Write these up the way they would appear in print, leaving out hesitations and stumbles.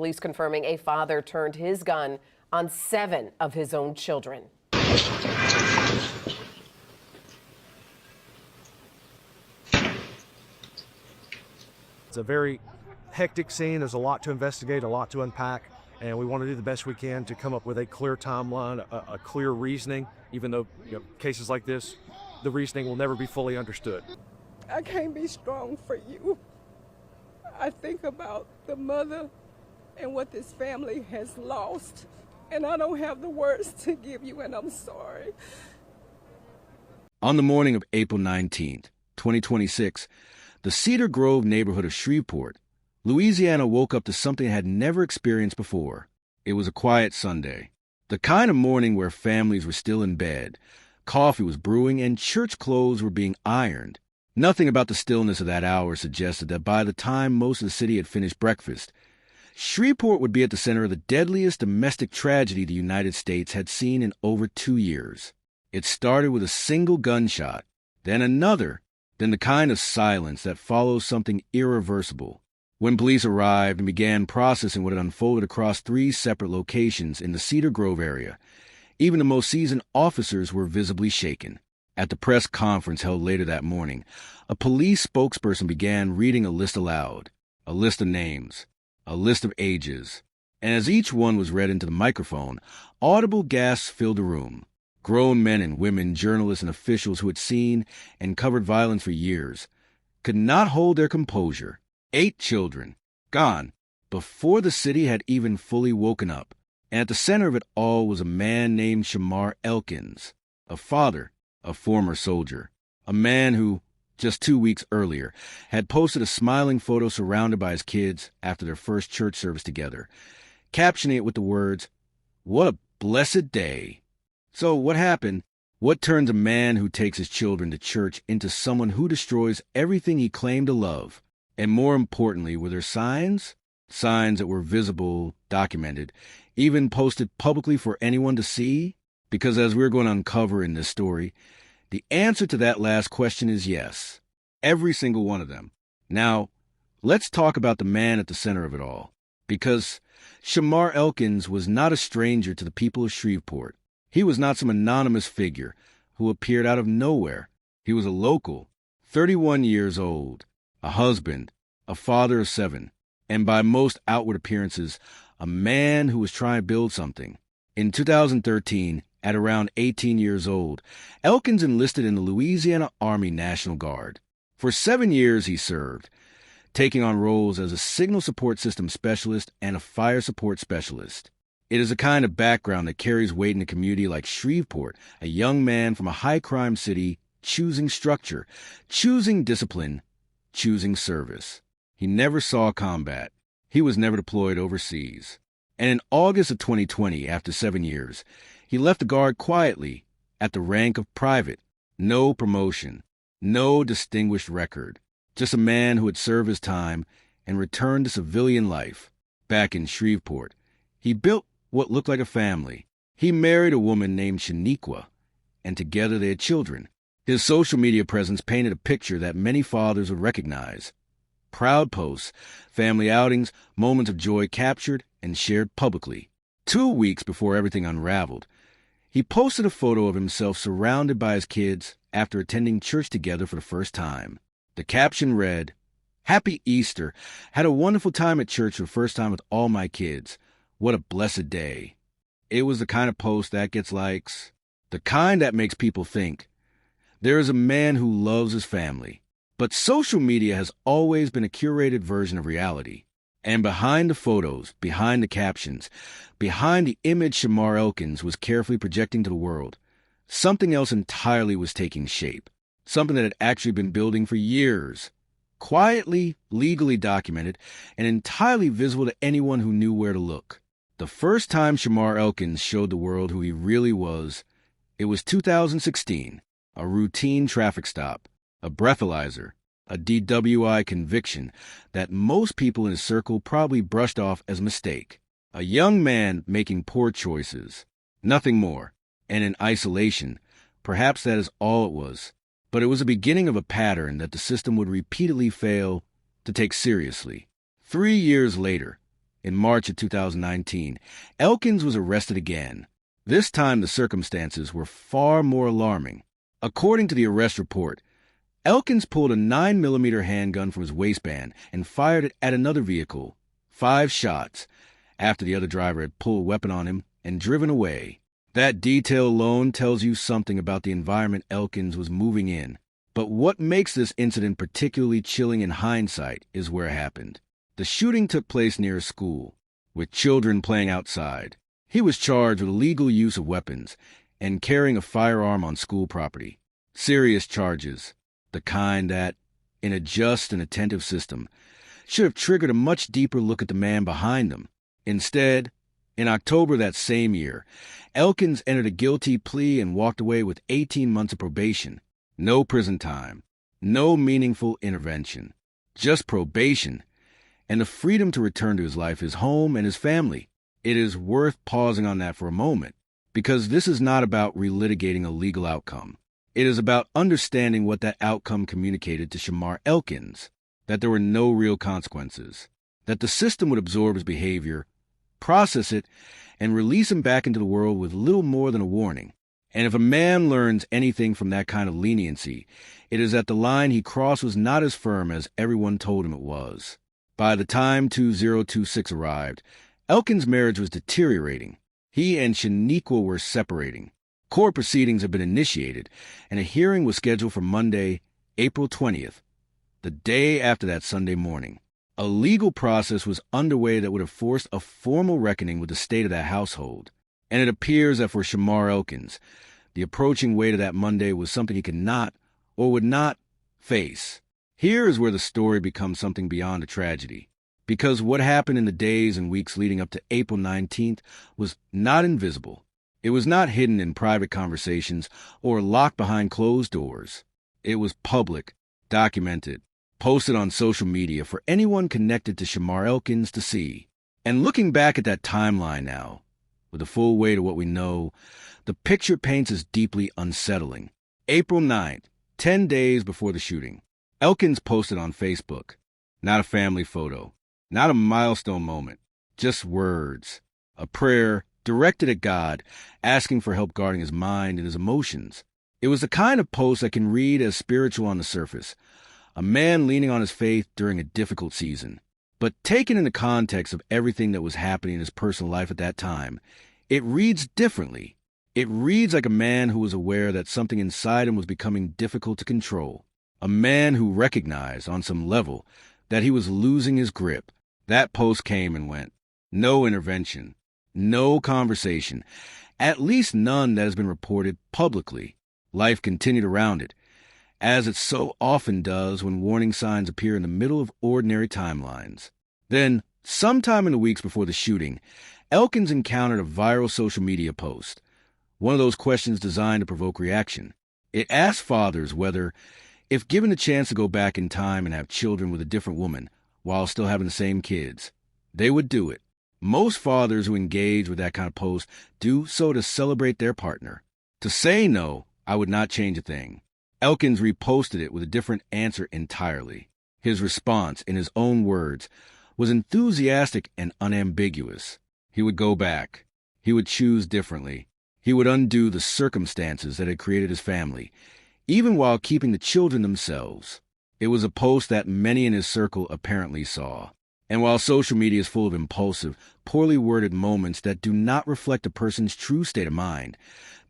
Police confirming a father turned his gun on 7 of his own children. It's a very hectic scene. There's a lot to investigate, a lot to unpack, and we want to do the best we can to come up with a clear timeline, a clear reasoning, even though cases like this, the reasoning will never be fully understood. I can't be strong for you. I think about the mother and what this family has lost, and I don't have the words to give you, and I'm sorry. On the morning of April 19th, 2026, the Cedar Grove neighborhood of Shreveport, Louisiana woke up to something it had never experienced before. It was a quiet Sunday, the kind of morning where families were still in bed, coffee was brewing, and church clothes were being ironed. Nothing about the stillness of that hour suggested that by the time most of the city had finished breakfast, Shreveport would be at the center of the deadliest domestic tragedy the United States had seen in over 2 years. It started with a single gunshot, then another, then the kind of silence that follows something irreversible. When police arrived and began processing what had unfolded across 3 separate locations in the Cedar Grove area, even the most seasoned officers were visibly shaken. At the press conference held later that morning, a police spokesperson began reading a list aloud, a list of names, a list of ages, and as each one was read into the microphone, audible gasps filled the room. Grown men and women, journalists and officials who had seen and covered violence for years, could not hold their composure. 8 children, gone, before the city had even fully woken up. And at the center of it all was a man named Shamar Elkins, a father, a former soldier, a man who, just 2 weeks earlier, had posted a smiling photo surrounded by his kids after their first church service together, captioning it with the words, "What a blessed day." So what happened? What turns a man who takes his children to church into someone who destroys everything he claimed to love? And more importantly, were there signs? Signs that were visible, documented, even posted publicly for anyone to see? Because as we're going to uncover in this story, the answer to that last question is yes. Every single one of them. Now, let's talk about the man at the center of it all. Because Shamar Elkins was not a stranger to the people of Shreveport. He was not some anonymous figure who appeared out of nowhere. He was a local, 31 years old, a husband, a father of 7, and by most outward appearances, a man who was trying to build something. In 2013, at around 18 years old, Elkins enlisted in the Louisiana Army National Guard. For 7 years he served, taking on roles as a signal support system specialist and a fire support specialist. It is a kind of background that carries weight in a community like Shreveport, a young man from a high-crime city choosing structure, choosing discipline, choosing service. He never saw combat. He was never deployed overseas. And in August of 2020, after 7 years, he left the Guard quietly at the rank of private. No promotion, no distinguished record. Just a man who had served his time and returned to civilian life. Back in Shreveport, he built what looked like a family. He married a woman named Shaniqua, and together they had children. His social media presence painted a picture that many fathers would recognize. Proud posts, family outings, moments of joy captured and shared publicly. 2 weeks before everything unraveled, he posted a photo of himself surrounded by his kids after attending church together for the first time. The caption read, "Happy Easter. Had a wonderful time at church for the first time with all my kids. What a blessed day." It was the kind of post that gets likes, the kind that makes people think, there is a man who loves his family. But social media has always been a curated version of reality. And behind the photos, behind the captions, behind the image Shamar Elkins was carefully projecting to the world, something else entirely was taking shape. Something that had actually been building for years. Quietly, legally documented, and entirely visible to anyone who knew where to look. The first time Shamar Elkins showed the world who he really was, it was 2016, a routine traffic stop, a breathalyzer, a DWI conviction that most people in his circle probably brushed off as a mistake. A young man making poor choices, nothing more, and in isolation, perhaps that is all it was. But it was the beginning of a pattern that the system would repeatedly fail to take seriously. 3 years later, In March of 2019, Elkins was arrested again. This time the circumstances were far more alarming. According to the arrest report, Elkins pulled a 9mm handgun from his waistband and fired it at another vehicle, 5 shots, after the other driver had pulled a weapon on him and driven away. That detail alone tells you something about the environment Elkins was moving in. But what makes this incident particularly chilling in hindsight is where it happened. The shooting took place near a school, with children playing outside. He was charged with illegal use of weapons and carrying a firearm on school property. Serious charges, the kind that, in a just and attentive system, should have triggered a much deeper look at the man behind them. Instead, in October that same year, Elkins entered a guilty plea and walked away with 18 months of probation. No prison time, no meaningful intervention, just probation, and the freedom to return to his life, his home, and his family. It is worth pausing on that for a moment, because this is not about relitigating a legal outcome. It is about understanding what that outcome communicated to Shamar Elkins, that there were no real consequences, that the system would absorb his behavior, process it, and release him back into the world with little more than a warning. And if a man learns anything from that kind of leniency, it is that the line he crossed was not as firm as everyone told him it was. By the time 2026 arrived, Elkins' marriage was deteriorating. He and Shaniqua were separating. Court proceedings had been initiated, and a hearing was scheduled for Monday, April 20th, the day after that Sunday morning. A legal process was underway that would have forced a formal reckoning with the state of that household. And it appears that for Shamar Elkins, the approaching weight of that Monday was something he could not or would not face. Here is where the story becomes something beyond a tragedy. Because what happened in the days and weeks leading up to April 19th was not invisible. It was not hidden in private conversations or locked behind closed doors. It was public, documented, posted on social media for anyone connected to Shamar Elkins to see. And looking back at that timeline now, with the full weight of what we know, the picture paints is deeply unsettling. April 9th, 10 days before the shooting, Elkins posted on Facebook. Not a family photo, not a milestone moment, just words. A prayer directed at God, asking for help guarding his mind and his emotions. It was the kind of post that can read as spiritual on the surface, a man leaning on his faith during a difficult season. But taken in the context of everything that was happening in his personal life at that time, it reads differently. It reads like a man who was aware that something inside him was becoming difficult to control. A man who recognized, on some level, that he was losing his grip. That post came and went. No intervention. No conversation. At least none that has been reported publicly. Life continued around it, as it so often does when warning signs appear in the middle of ordinary timelines. Then, sometime in the weeks before the shooting, Elkins encountered a viral social media post, one of those questions designed to provoke reaction. It asked fathers whether, if given the chance to go back in time and have children with a different woman while still having the same kids, they would do it. Most fathers who engage with that kind of post do so to celebrate their partner. To say no, I would not change a thing. Elkins reposted it with a different answer entirely. His response, in his own words, was enthusiastic and unambiguous. He would go back. He would choose differently. He would undo the circumstances that had created his family, even while keeping the children themselves. It was a post that many in his circle apparently saw. And while social media is full of impulsive, poorly worded moments that do not reflect a person's true state of mind,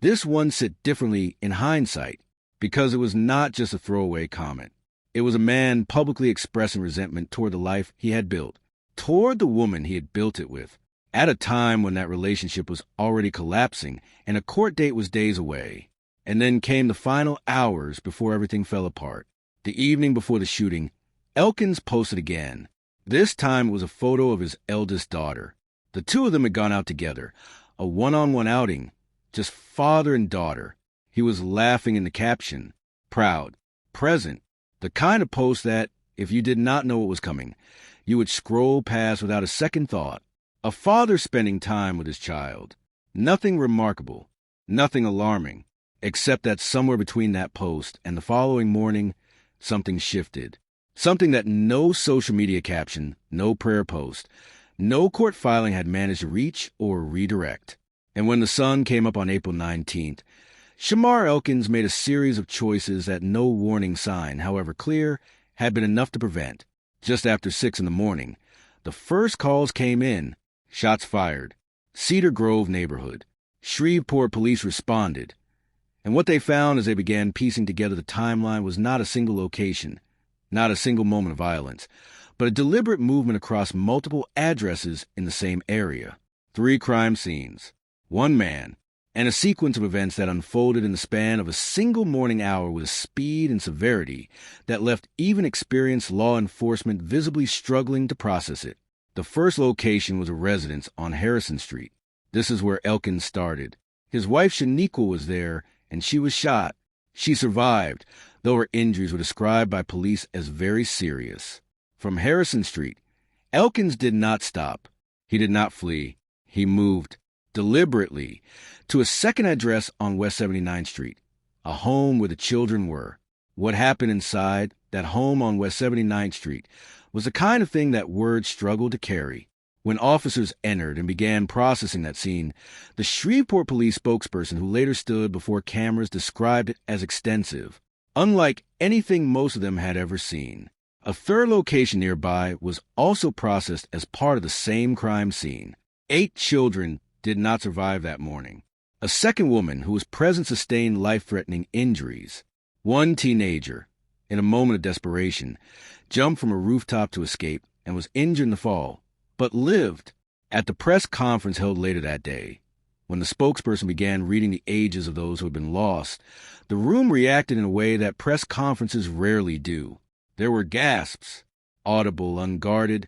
this one sit differently in hindsight, because it was not just a throwaway comment. It was a man publicly expressing resentment toward the life he had built, toward the woman he had built it with, at a time when that relationship was already collapsing and a court date was days away. And then came the final hours before everything fell apart. The evening before the shooting, Elkins posted again. This time it was a photo of his eldest daughter. The two of them had gone out together, a one-on-one outing, just father and daughter. He was laughing in the caption, proud, present, the kind of post that, if you did not know what was coming, you would scroll past without a second thought. A father spending time with his child. Nothing remarkable, nothing alarming, except that somewhere between that post and the following morning, something shifted. Something that no social media caption, no prayer post, No court filing had managed to reach or redirect. And when the sun came up on April 19th, Shamar Elkins made a series of choices that no warning sign, however clear, had been enough to prevent. Just after 6 in the morning, the first calls came in. Shots fired. Cedar Grove neighborhood. Shreveport police responded. And what they found as they began piecing together the timeline was not a single location, not a single moment of violence, but a deliberate movement across multiple addresses in the same area. 3 crime scenes, 1 man, and a sequence of events that unfolded in the span of a single morning hour with a speed and severity that left even experienced law enforcement visibly struggling to process it. The first location was a residence on Harrison Street. This is where Elkins started. His wife Shaniqua was there, and she was shot. She survived, though her injuries were described by police as very serious. From Harrison Street, Elkins did not stop. He did not flee. He moved, deliberately, to a second address on West 79th Street, a home where the children were. What happened inside that home on West 79th Street was the kind of thing that words struggled to carry. When officers entered and began processing that scene, the Shreveport police spokesperson who later stood before cameras described it as extensive, unlike anything most of them had ever seen. A third location nearby was also processed as part of the same crime scene. 8 children did not survive that morning. A second woman who was present sustained life-threatening injuries. 1 teenager, in a moment of desperation, jumped from a rooftop to escape and was injured in the fall, but lived. At the press conference held later that day, when the spokesperson began reading the ages of those who had been lost, the room reacted in a way that press conferences rarely do. There were gasps, audible, unguarded,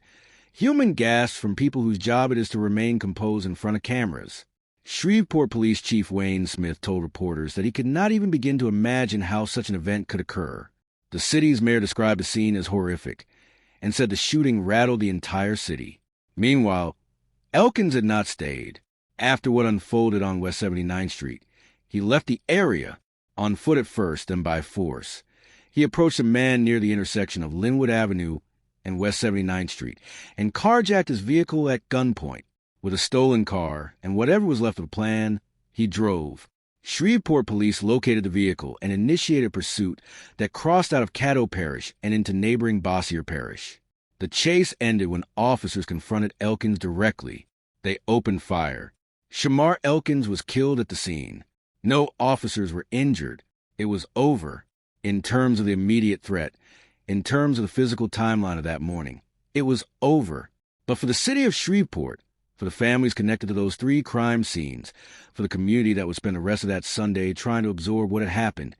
human gasps from people whose job it is to remain composed in front of cameras. Shreveport Police Chief Wayne Smith told reporters that he could not even begin to imagine how such an event could occur. The city's mayor described the scene as horrific and said the shooting rattled the entire city. Meanwhile, Elkins had not stayed. After what unfolded on West 79th Street, he left the area, on foot at first, then by force. He approached a man near the intersection of Linwood Avenue and West 79th Street and carjacked his vehicle at gunpoint. With a stolen car and whatever was left of the plan, he drove. Shreveport police located the vehicle and initiated pursuit that crossed out of Caddo Parish and into neighboring Bossier Parish. The chase ended when officers confronted Elkins directly. They opened fire. Shamar Elkins was killed at the scene. No officers were injured. It was over. In terms of the immediate threat, in terms of the physical timeline of that morning, it was over. But for the city of Shreveport, for the families connected to those 3 crime scenes, for the community that would spend the rest of that Sunday trying to absorb what had happened,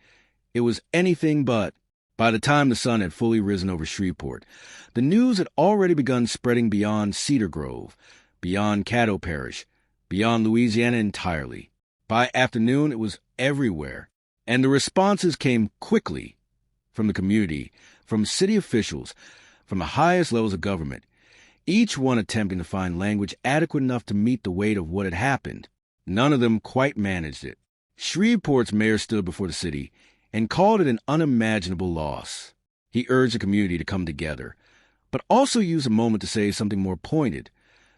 it was anything but. By the time the sun had fully risen over Shreveport, the news had already begun spreading beyond Cedar Grove, beyond Caddo Parish, beyond Louisiana entirely. By afternoon, it was everywhere. And the responses came quickly from the community, from city officials, from the highest levels of government, each one attempting to find language adequate enough to meet the weight of what had happened. None of them quite managed it. Shreveport's mayor stood before the city and called it an unimaginable loss. He urged the community to come together, but also used a moment to say something more pointed,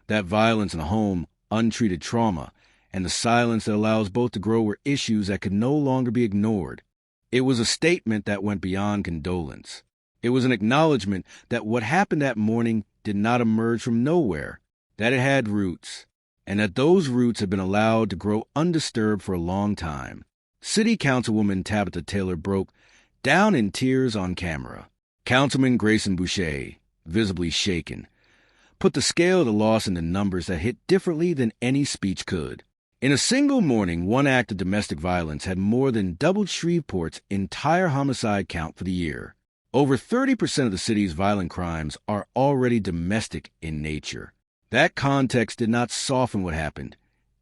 that violence in the home, untreated trauma, and the silence that allows both to grow were issues that could no longer be ignored. It was a statement that went beyond condolence. It was an acknowledgement that what happened that morning did not emerge from nowhere, that it had roots, and that those roots had been allowed to grow undisturbed for a long time. City Councilwoman Tabitha Taylor broke down in tears on camera. Councilman Grayson Boucher, visibly shaken, put the scale of the loss into numbers that hit differently than any speech could. In a single morning, one act of domestic violence had more than doubled Shreveport's entire homicide count for the year. Over 30% of the city's violent crimes are already domestic in nature. That context did not soften what happened.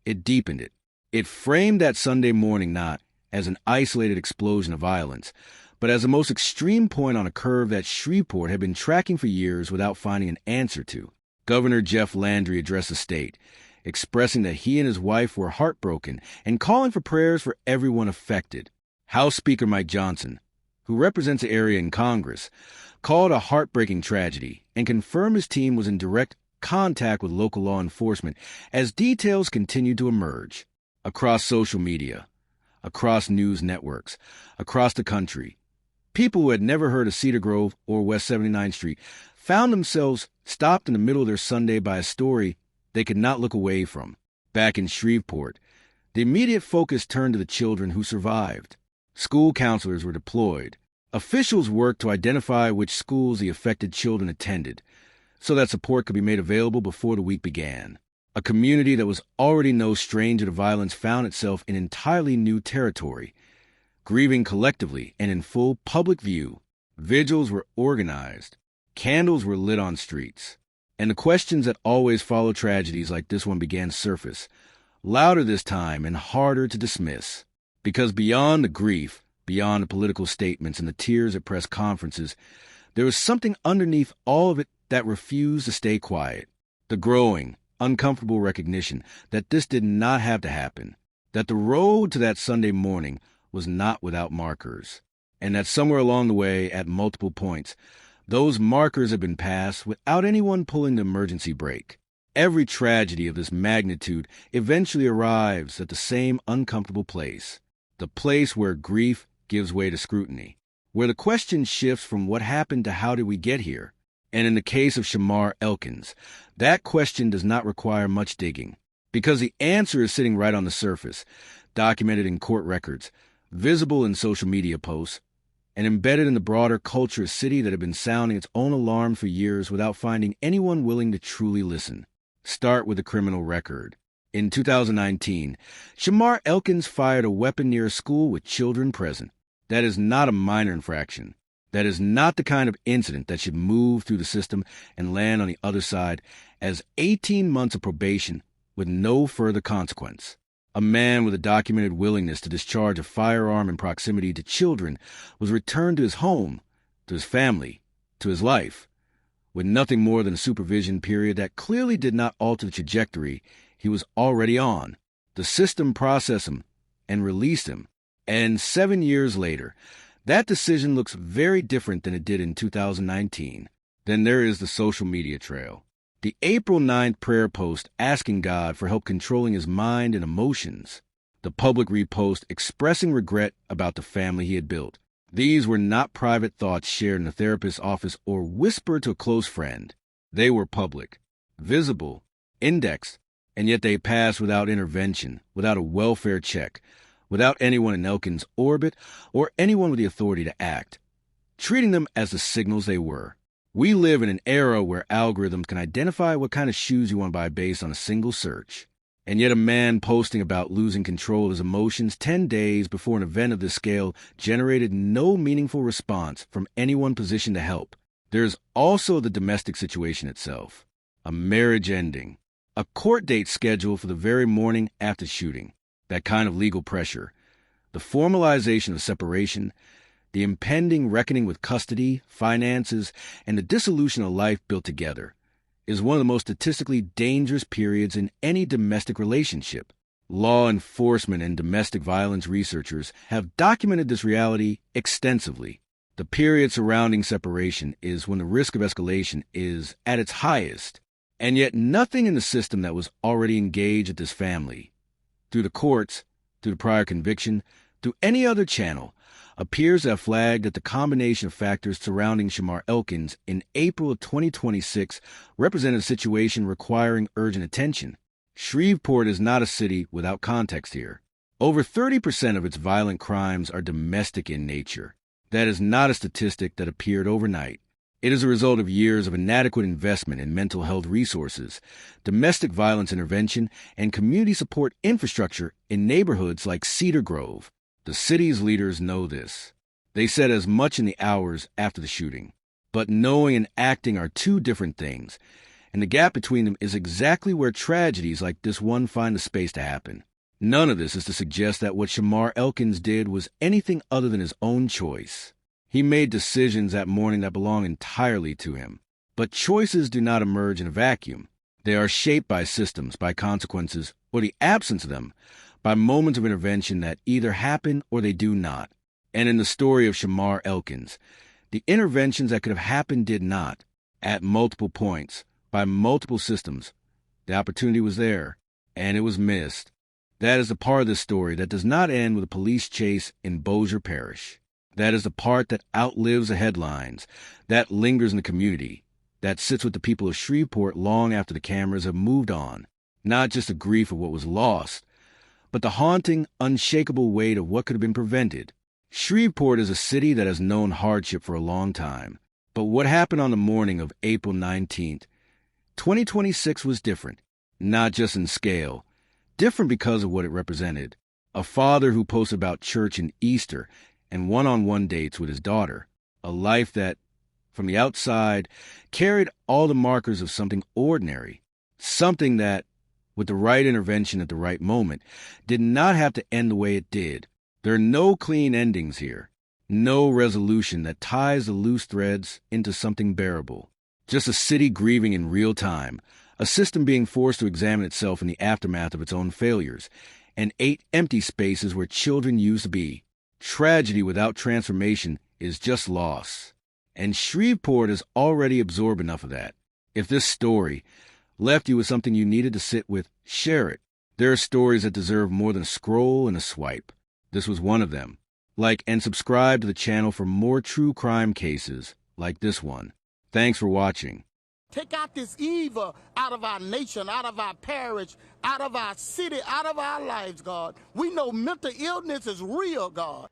It deepened it. It framed that Sunday morning not as an isolated explosion of violence, but as the most extreme point on a curve that Shreveport had been tracking for years without finding an answer to. Governor Jeff Landry addressed the state, expressing that he and his wife were heartbroken and calling for prayers for everyone affected. House Speaker Mike Johnson, who represents the area in Congress, called a heartbreaking tragedy and confirmed his team was in direct contact with local law enforcement as details continued to emerge. Across social media, across news networks, across the country, people who had never heard of Cedar Grove or West 79th Street found themselves stopped in the middle of their Sunday by a story they could not look away from. Back in Shreveport, the immediate focus turned to the children who survived. School counselors were deployed. Officials worked to identify which schools the affected children attended, so that support could be made available before the week began. A community that was already no stranger to violence found itself in entirely new territory. Grieving collectively and in full public view, vigils were organized, candles were lit on streets, and the questions that always follow tragedies like this one began to surface, louder this time and harder to dismiss. Because beyond the grief, beyond the political statements and the tears at press conferences, there was something underneath all of it that refused to stay quiet. The growing, uncomfortable recognition that this did not have to happen, that the road to that Sunday morning was not without markers, and that somewhere along the way, at multiple points, those markers had been passed without anyone pulling the emergency brake. Every tragedy of this magnitude eventually arrives at the same uncomfortable place, the place where grief gives way to scrutiny, where the question shifts from what happened to how did we get here. And in the case of Shamar Elkins, that question does not require much digging, because the answer is sitting right on the surface, documented in court records, visible in social media posts, and embedded in the broader culture of city that had been sounding its own alarm for years without finding anyone willing to truly listen. Start with the criminal record. In 2019, Shamar Elkins fired a weapon near a school with children present. That is not a minor infraction. That is not the kind of incident that should move through the system and land on the other side as 18 months of probation with no further consequence. A man with a documented willingness to discharge a firearm in proximity to children was returned to his home, to his family, to his life, with nothing more than a supervision period that clearly did not alter the trajectory he was already on. The system processed him and released him, and 7 years later, that decision looks very different than it did in 2019. Then there is the social media trail. The April 9th prayer post asking God for help controlling his mind and emotions. The public repost expressing regret about the family he had built. These were not private thoughts shared in a therapist's office or whispered to a close friend. They were public, visible, indexed, and yet they passed without intervention, without a welfare check, without anyone in Elkins' orbit or anyone with the authority to act, treating them as the signals they were. We live in an era where algorithms can identify what kind of shoes you want to buy based on a single search. And yet a man posting about losing control of his emotions 10 days before an event of this scale generated no meaningful response from anyone positioned to help. There's also the domestic situation itself. A marriage ending. A court date scheduled for the very morning after shooting. That kind of legal pressure. The formalization of separation. The impending reckoning with custody, finances, and the dissolution of life built together is one of the most statistically dangerous periods in any domestic relationship. Law enforcement and domestic violence researchers have documented this reality extensively. The period surrounding separation is when the risk of escalation is at its highest, and yet nothing in the system that was already engaged at this family, through the courts, through the prior conviction, through any other channel, appears to have flagged that the combination of factors surrounding Shamar Elkins in April of 2026 represented a situation requiring urgent attention. Shreveport is not a city without context here. Over 30% of its violent crimes are domestic in nature. That is not a statistic that appeared overnight. It is a result of years of inadequate investment in mental health resources, domestic violence intervention, and community support infrastructure in neighborhoods like Cedar Grove. The city's leaders know this. They said as much in the hours after the shooting. But knowing and acting are two different things, and the gap between them is exactly where tragedies like this one find the space to happen. None of this is to suggest that what Shamar Elkins did was anything other than his own choice. He made decisions that morning that belong entirely to him. But choices do not emerge in a vacuum. They are shaped by systems, by consequences, or the absence of them, by moments of intervention that either happen or they do not. And in the story of Shamar Elkins, the interventions that could have happened did not, at multiple points, by multiple systems. The opportunity was there, and it was missed. That is the part of this story that does not end with a police chase in Bossier Parish. That is the part that outlives the headlines, that lingers in the community, that sits with the people of Shreveport long after the cameras have moved on. Not just the grief of what was lost, but the haunting, unshakable weight of what could have been prevented. Shreveport is a city that has known hardship for a long time. But what happened on the morning of April 19th, 2026 was different, not just in scale, different because of what it represented. A father who posts about church and Easter and one-on-one dates with his daughter, a life that, from the outside, carried all the markers of something ordinary, something that, with the right intervention at the right moment, did not have to end the way it did. There are no clean endings here, no resolution that ties the loose threads into something bearable. Just a city grieving in real time, a system being forced to examine itself in the aftermath of its own failures, and 8 empty spaces where children used to be. Tragedy without transformation is just loss. And Shreveport has already absorbed enough of that. If this story left you with something you needed to sit with, share it. There are stories that deserve more than a scroll and a swipe. This was one of them. Like and subscribe to the channel for more true crime cases like this one. Thanks for watching. Take out this evil out of our nation, out of our parish, out of our city, out of our lives, God. We know mental illness is real, God.